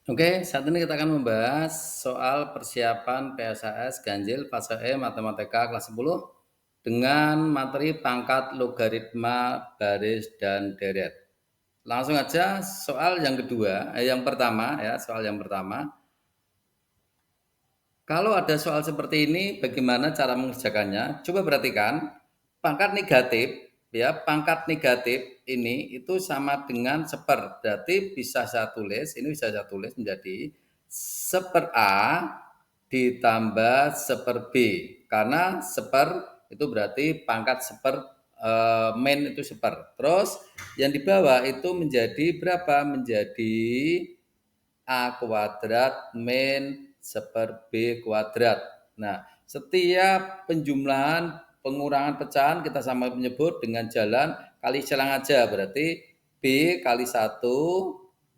Oke, saat ini kita akan membahas soal persiapan PSAS Ganjil fase E Matematika kelas 10 dengan materi pangkat logaritma baris dan deret. Langsung aja soal yang kedua, yang pertama ya, soal yang pertama. Kalau ada soal seperti ini, bagaimana cara mengerjakannya? Coba perhatikan, pangkat negatif, ya, pangkat negatif ini itu sama dengan seper. Berarti bisa saya tulis, ini bisa saya tulis menjadi seper A ditambah seper B. Karena seper itu berarti pangkat seper min itu seper. Terus yang di bawah itu menjadi berapa? Menjadi A kuadrat min seper B kuadrat. Nah, setiap penjumlahan pengurangan pecahan kita sama menyebut dengan jalan kali silang aja. Berarti B kali 1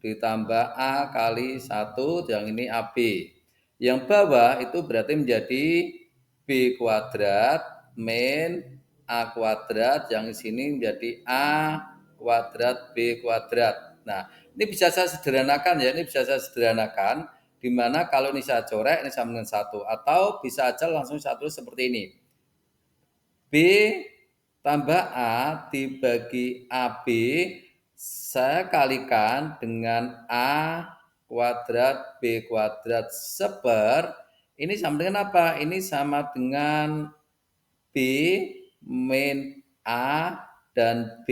ditambah A kali 1, yang ini AB. Yang bawah itu berarti menjadi B kuadrat min A kuadrat, yang di sini menjadi A kuadrat B kuadrat. Nah, ini bisa saya sederhanakan ya, ini bisa saya sederhanakan, di mana kalau ini saya coret, ini sama dengan 1. Atau bisa aja langsung saya tulis seperti ini. B tambah A dibagi AB, saya kalikan dengan A kuadrat B kuadrat seper, ini sama dengan apa? Ini sama dengan B min A dan B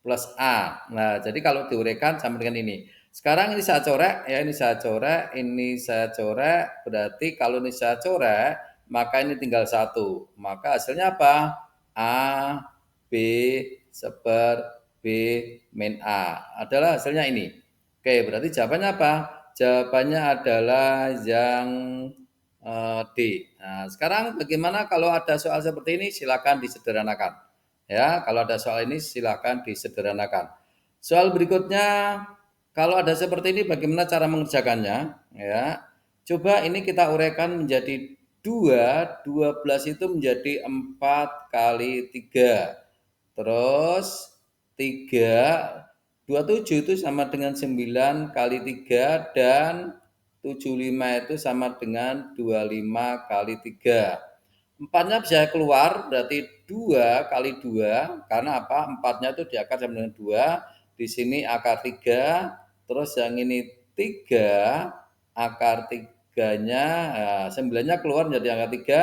plus A. Nah, jadi kalau diuraikan sama dengan ini. Sekarang ini saya coret, ya, ini saya coret, ini saya coret, berarti kalau ini saya coret, maka ini tinggal 1. Maka hasilnya apa? A, B, seper, B, min A. Adalah hasilnya ini. Oke, berarti jawabannya apa? Jawabannya adalah yang D. Nah, sekarang bagaimana kalau ada soal seperti ini? Silakan disederhanakan. Ya, kalau ada soal ini silakan disederhanakan. Soal berikutnya, kalau ada seperti ini bagaimana cara mengerjakannya? Ya, coba ini kita uraikan menjadi 2, 12 itu menjadi 4 kali 3. Terus 3, 27 itu sama dengan 9 kali 3, dan 75 itu sama dengan 25 kali 3. Empatnya bisa keluar, berarti 2 kali 2, karena apa? Empatnya itu diakar sama dengan 2, di sini akar 3, terus yang ini 3, akar 3-nya, nah, 9-nya keluar menjadi akar 3,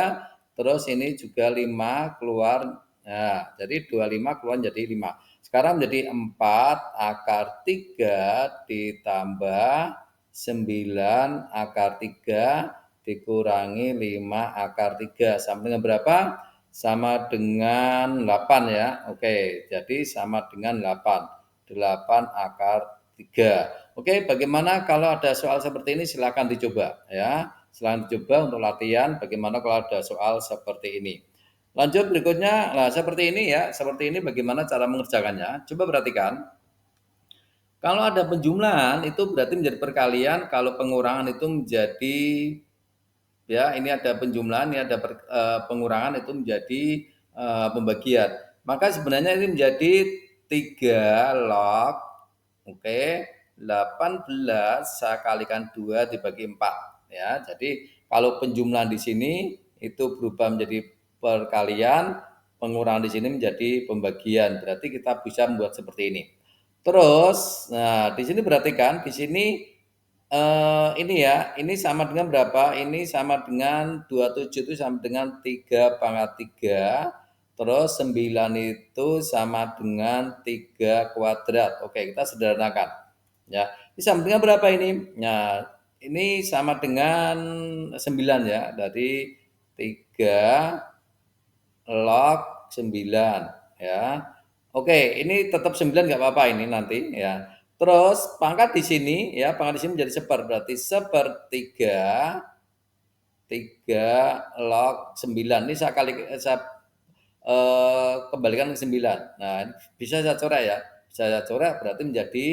terus ini juga 5 keluar, nah, jadi 25 keluar jadi 5. Sekarang menjadi 4 akar 3 ditambah 9 akar 3 dikurangi 5 akar 3 sama dengan berapa? Sama dengan 8 ya. Oke, jadi sama dengan 8. 8 akar 3. Oke, bagaimana kalau ada soal seperti ini? Silakan dicoba ya. Silakan dicoba untuk latihan bagaimana kalau ada soal seperti ini. Lanjut berikutnya, nah seperti ini ya, seperti ini bagaimana cara mengerjakannya. Coba perhatikan. Kalau ada penjumlahan itu berarti menjadi perkalian, kalau pengurangan itu menjadi, ya, ini ada penjumlahan, ini ada pengurangan itu menjadi pembagian. Maka sebenarnya ini menjadi 3 log, oke, 18 saya kalikan 2 dibagi 4 ya. Jadi kalau penjumlahan di sini itu berubah menjadi perkalian, pengurangan di sini menjadi pembagian. Berarti kita bisa membuat seperti ini. Terus, nah di sini perhatikan, di sini ini ya, ini sama dengan berapa? Ini sama dengan 27 itu sama dengan 3 pangkat 3, terus 9 itu sama dengan 3 kuadrat. Oke, kita sederhanakan. Ya, ini sama dengan berapa ini? Nah, ini sama dengan 9 ya, dari 3 log 9 ya. Oke, ini tetap 9 nggak apa-apa ini nanti ya. Terus pangkat di sini ya, pangkat di sini menjadi seper, berarti sepertiga 3 log 9. Ini saya kembalikan ke 9. Nah, bisa saya coret ya. Bisa saya coret berarti menjadi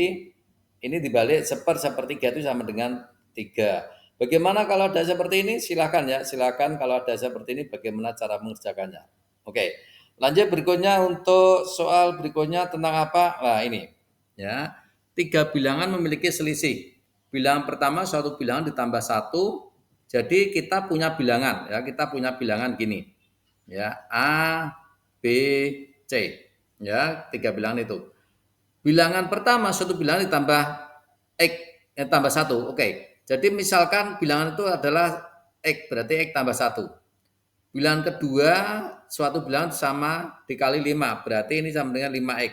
ini dibalik sepertiga itu sama dengan 3. Bagaimana kalau ada seperti ini? Silakan ya, silakan kalau ada seperti ini bagaimana cara mengerjakannya. Oke. Lanjut berikutnya, untuk soal berikutnya tentang apa? Nah, ini ya. 3 bilangan memiliki selisih. Bilangan pertama suatu bilangan ditambah satu, jadi kita punya bilangan ya, kita punya bilangan gini. Ya, A, B, C. Ya, tiga bilangan itu. Bilangan pertama suatu bilangan ditambah X, tambah satu. Oke. Jadi misalkan bilangan itu adalah X, berarti X tambah satu. Bilangan kedua suatu bilangan sama dikali 5, berarti ini sama dengan 5x.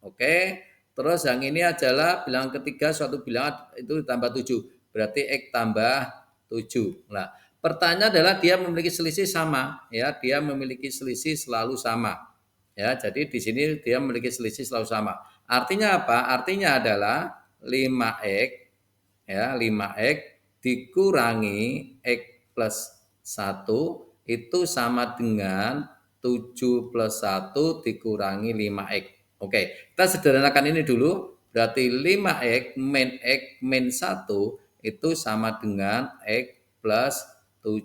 Oke. Terus yang ini adalah bilangan ketiga suatu bilangan itu ditambah 7, berarti x tambah 7. Nah, pertanyaan adalah dia memiliki selisih sama ya, dia memiliki selisih selalu sama. Ya, jadi di sini dia memiliki selisih selalu sama. Artinya apa? Artinya adalah 5x ya, 5x dikurangi x plus 1 itu sama dengan 7 plus 1 dikurangi 5x. Oke, kita sederhanakan ini dulu. Berarti 5x min 1 itu sama dengan x plus 7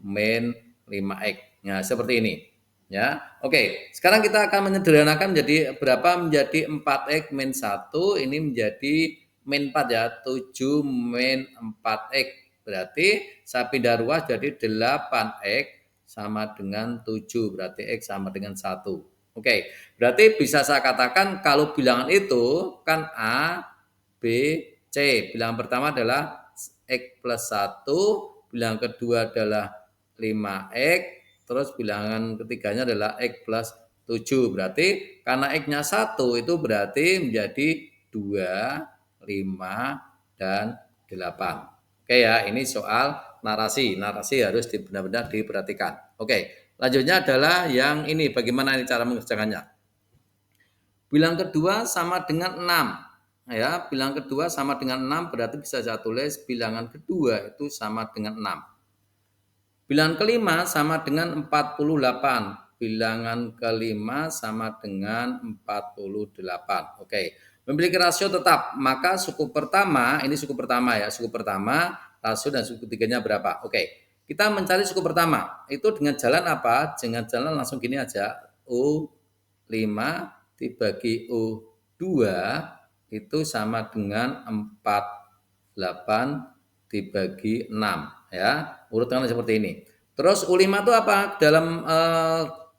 min 5x. Nah, seperti ini. Ya, oke. Sekarang kita akan menyederhanakan menjadi berapa? Menjadi 4x min 1, ini menjadi min 4 ya, 7 min 4x. Berarti saya pindah ruas jadi 8x sama dengan 7, berarti x sama dengan 1. Oke, berarti bisa saya katakan kalau bilangan itu kan A, B, C. Bilangan pertama adalah x plus 1, bilangan kedua adalah 5x, terus bilangan ketiganya adalah x plus 7. Berarti karena x-nya 1 itu berarti menjadi 2, 5, dan 8. Oke ya, ini soal narasi. Narasi harus benar-benar diperhatikan. Oke, lanjutnya adalah yang ini, bagaimana ini cara mengerjakannya. Bilang kedua sama dengan 6. Ya, bilang kedua sama dengan 6 berarti bisa saya tulis bilangan kedua itu sama dengan 6. Bilangan kelima sama dengan 48. Bilangan kelima sama dengan 48. Oke. Memiliki rasio tetap, maka suku pertama, ini suku pertama ya, suku pertama, rasio dan suku ketiganya berapa? Oke. Kita mencari suku pertama. Itu dengan jalan apa? Dengan jalan langsung gini aja. U5 dibagi U2 itu sama dengan 48 dibagi 6 ya. Urutannya seperti ini. Terus U5 itu apa? Dalam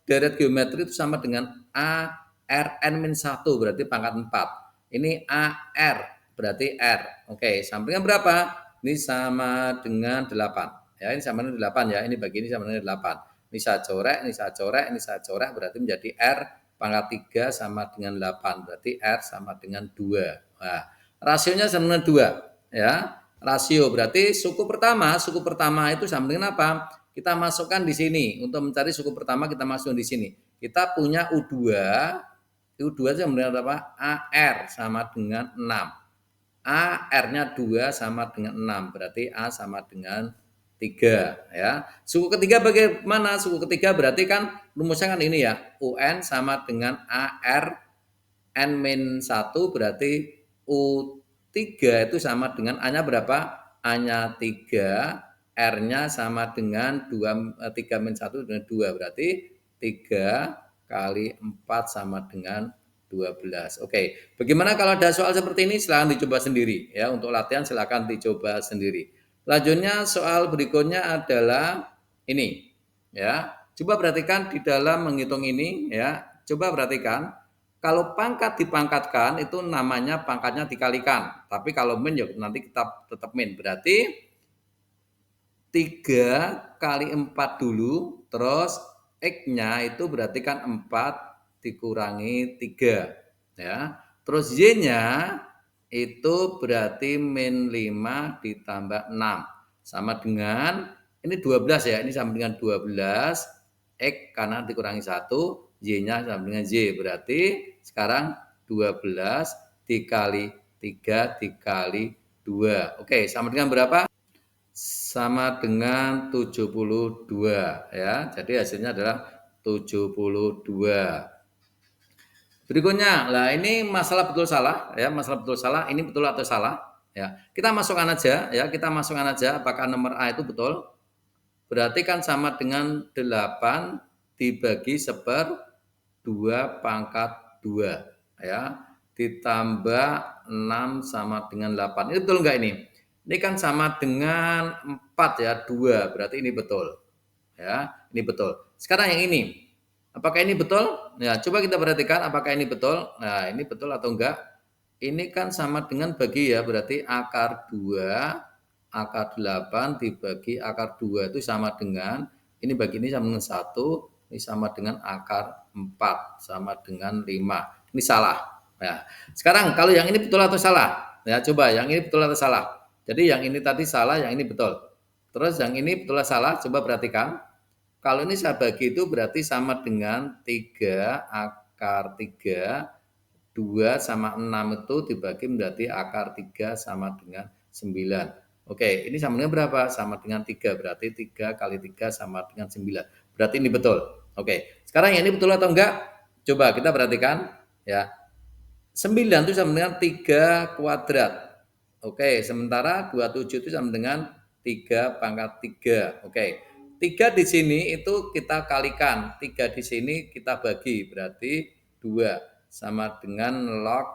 deret geometri itu sama dengan ARN-1 berarti pangkat 4. Ini AR berarti R. Oke, sampingnya berapa? Ini sama dengan 8. Ya, ini sama dengan 8 ya. Ini bagi ini sama dengan 8. Ini saya coret, ini saya coret, ini saya coret berarti menjadi R pangkat 3 sama dengan 8. Berarti R sama dengan 2. Nah, rasionya sama dengan 2 ya. Rasio berarti suku pertama itu sama dengan apa? Kita masukkan di sini. Untuk mencari suku pertama kita masukkan di sini. Kita punya U2 sama dengan apa? AR sama dengan 6. AR-nya 2 sama dengan 6. Berarti A sama dengan 3 ya. Suku ketiga bagaimana? Suku ketiga berarti kan rumusnya kan ini ya. UN sama dengan AR N-1 berarti U3 itu sama dengan A-nya berapa? A-nya 3, R-nya sama dengan 3 min 1 dengan 2. Berarti 3 kali 4 sama dengan 12. Oke, bagaimana kalau ada soal seperti ini? Silahkan dicoba sendiri ya. Untuk latihan silahkan dicoba sendiri. Lanjutnya soal berikutnya adalah ini ya. Coba perhatikan di dalam menghitung ini ya. Coba perhatikan. Kalau pangkat dipangkatkan itu namanya pangkatnya dikalikan. Tapi kalau min ya nanti kita tetap min. Berarti 3 kali 4 dulu. Terus X-nya itu berarti kan 4 dikurangi 3. Ya. Terus Y-nya itu berarti min 5 ditambah 6. Sama dengan, ini 12 ya. Ini sama dengan 12. X karena dikurangi 1. Y-nya sama dengan Y. Berarti sekarang 12 dikali 3 dikali 2. Oke, sama dengan berapa? Sama dengan 72 ya. Jadi hasilnya adalah 72. Berikutnya, lah ini masalah betul salah ya, masalah betul salah, ini betul atau salah ya. Kita masukkan aja ya, kita masukkan aja apakah nomor A itu betul. Berarti kan sama dengan 8 dibagi 1/2 pangkat 2 ya, ditambah 6 sama dengan 8. Ini betul nggak ini? Ini kan sama dengan 4 ya, 2. Berarti ini betul. Ya, ini betul. Sekarang yang ini. Apakah ini betul? Ya, coba kita perhatikan apakah ini betul. Nah, ini betul atau enggak? Ini kan sama dengan bagi ya, berarti akar 2, akar 8 dibagi akar 2 itu sama dengan, ini bagi ini sama dengan 1, ini sama dengan akar 4, sama dengan 5. Ini salah. Ya. Sekarang kalau yang ini betul atau salah? Ya, coba yang ini betul atau salah. Jadi yang ini tadi salah, yang ini betul. Terus yang ini betul atau salah? Coba perhatikan. Kalau ini saya bagi itu berarti sama dengan 3 akar 3, 2 sama 6 itu dibagi menjadi akar 3 sama dengan 9. Oke, ini sama dengan berapa? Sama dengan 3, berarti 3 kali 3 sama dengan 9. Berarti ini betul. Oke, sekarang yang ini betul atau enggak? Coba kita perhatikan ya. 9 itu sama dengan 3 kuadrat. Oke, sementara 27 itu sama dengan 3 pangkat 3. Oke, 3 di sini itu kita kalikan, 3 di sini kita bagi, berarti 2 sama dengan log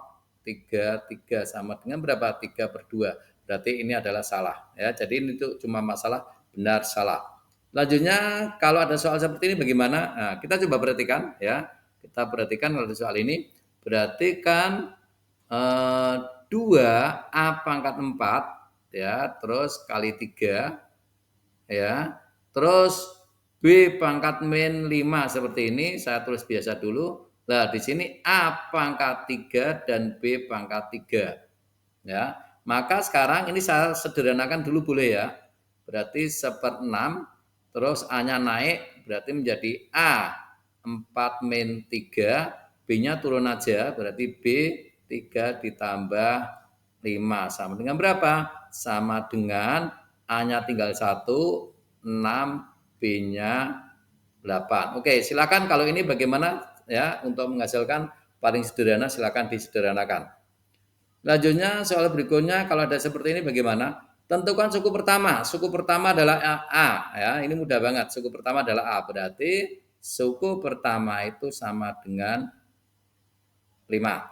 3 sama dengan berapa? 3/2. Berarti ini adalah salah ya. Jadi ini tuh cuma masalah benar salah. Selanjutnya kalau ada soal seperti ini bagaimana? Nah, kita coba perhatikan ya. Kita perhatikan kalau ada soal ini. Berarti kan 2 A pangkat 4 ya, terus kali 3 ya. Terus B pangkat min 5 seperti ini, saya tulis biasa dulu. Nah, di sini A pangkat 3 dan B pangkat 3 ya. Maka sekarang ini saya sederhanakan dulu boleh ya. Berarti 1/6 terus A-nya naik berarti menjadi A 4 min 3, B-nya turun aja berarti B 3 ditambah 5 sama dengan berapa? Sama dengan A-nya tinggal 1, 6, B-nya 8. Oke, silakan kalau ini bagaimana ya untuk menghasilkan paling sederhana silakan disederhanakan. Selanjutnya soal berikutnya kalau ada seperti ini bagaimana? Tentukan suku pertama. Suku pertama adalah A ya. Ini mudah banget. Suku pertama adalah A. Berarti suku pertama itu sama dengan 5.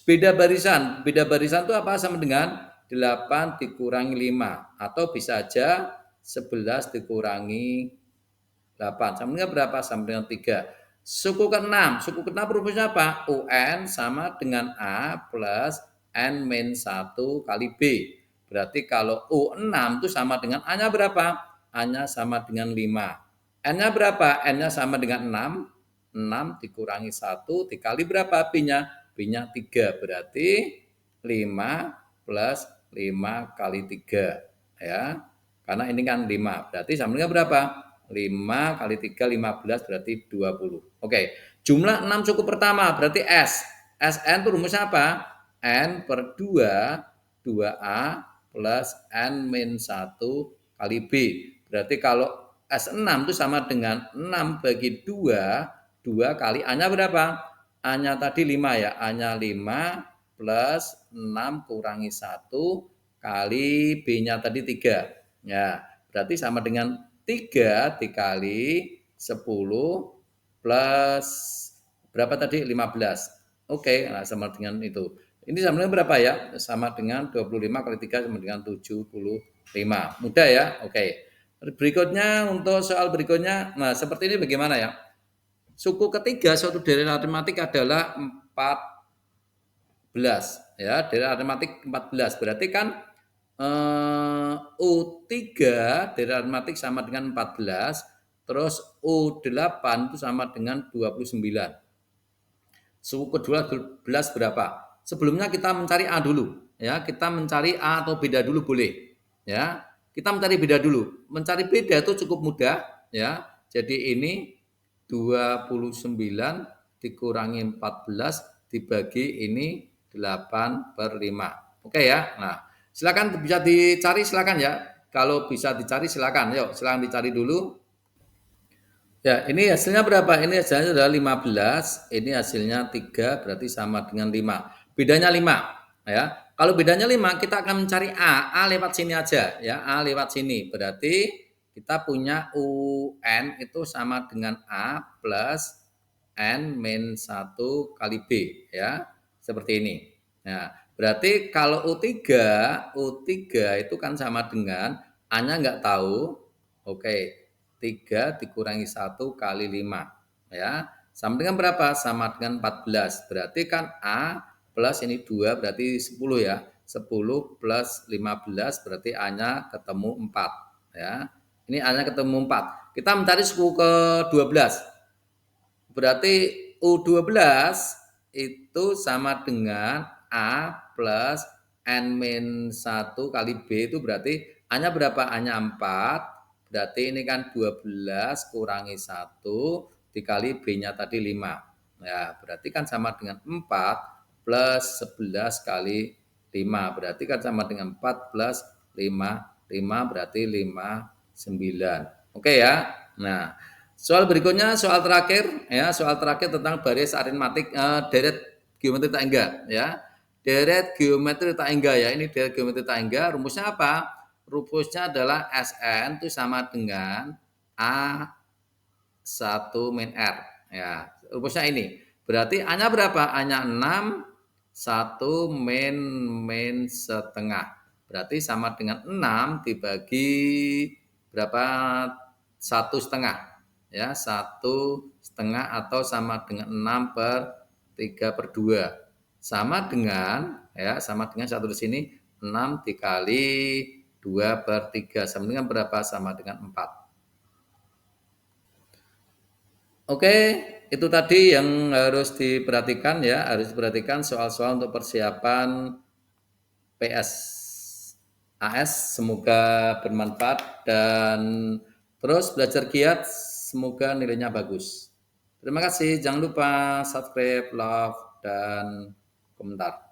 Beda barisan. Beda barisan itu apa? Sama dengan 8 dikurangi 5 atau bisa aja 11 dikurangi 8. Sama dengan berapa? Sama dengan 3. Suku ke-6. Suku ke-6 rumusnya apa? UN sama dengan A plus N min 1 kali B. Berarti kalau U6 itu sama dengan A-nya berapa? A-nya sama dengan 5. N-nya berapa? N-nya sama dengan 6. 6 dikurangi 1 dikali berapa B-nya? B-nya 3. Berarti 5 plus 5 kali 3. Ya. Karena ini kan 5. Berarti sama dengan berapa? 5 kali 3, 15 berarti 20. Oke, jumlah 6 suku pertama berarti S. Sn itu rumusnya apa? N per 2, 2A plus N min 1 kali B. Berarti kalau S6 itu sama dengan 6 bagi 2, 2 kali A-nya berapa? A-nya tadi 5 ya, A-nya 5 plus 6 kurangi 1 kali B-nya tadi 3. Ya, berarti sama dengan 3 dikali 10 plus berapa tadi? 15. Oke, nah sama dengan itu. Ini sama dengan berapa ya? Sama dengan 25 kali 3 sama dengan 75. Mudah ya? Oke. Berikutnya untuk soal berikutnya, nah seperti ini bagaimana ya? Suku ketiga suatu dari aritmatik adalah 14 ya, dari aritmatik 14. Berarti kan U3 dari aritmatik sama dengan 14, terus U8 itu sama dengan 29. Suku kedua 12 berapa? Sebelumnya kita mencari A dulu, ya. Kita mencari A atau beda dulu boleh, ya. Kita mencari beda dulu. Mencari beda itu cukup mudah, ya. Jadi ini 29 dikurangi 14 dibagi ini 8/5. Oke ya. Nah, silakan bisa dicari silakan ya. Kalau bisa dicari silakan. Yuk, silakan dicari dulu. Ya, ini hasilnya berapa? Ini hasilnya adalah 15, ini hasilnya 3, berarti sama dengan 5. Bedanya 5, ya. Kalau bedanya 5, kita akan mencari A. A lewat sini aja, ya. A lewat sini. Berarti kita punya UN itu sama dengan A plus N min 1 kali B, ya. Seperti ini. Nah, Berarti kalau U3 itu kan sama dengan A-nya nggak tahu. Oke, 3 dikurangi 1 kali 5. Ya, sama dengan berapa? Sama dengan 14. Berarti kan A plus ini 2 berarti 10 ya. 10 plus 15 berarti A-nya ketemu 4. Ya, ini A-nya ketemu 4. Kita mencari suku ke-12. Berarti U12 itu sama dengan A plus N-1 kali B itu berarti A-nya berapa? A-nya 4. Berarti ini kan 12 kurangi 1 dikali B-nya tadi 5. Ya, berarti kan sama dengan 4 plus 11 kali 5. Berarti kan sama dengan 4 plus 5. 5 berarti 59. Oke ya. Nah, soal berikutnya, soal terakhir ya, soal terakhir tentang baris aritmatik deret geometri tak hingga ya. Deret geometri tak hingga ya. Ini deret geometri tak hingga, rumusnya apa? Rumusnya adalah Sn itu sama dengan A1 min R ya. Rumusnya ini. Berarti A-nya berapa? A-nya 6, 1 min setengah. Berarti sama dengan 6 dibagi berapa? 1,5 ya, 1,5 atau sama dengan 6/3/2 sama dengan ya, sama dengan 1 di sini 6 dikali 2/3 sama dengan berapa? Sama dengan 4. Oke, itu tadi yang harus diperhatikan ya, harus diperhatikan soal-soal untuk persiapan PSAS. Semoga bermanfaat dan terus belajar giat, semoga nilainya bagus. Terima kasih, jangan lupa subscribe, love, dan komentar.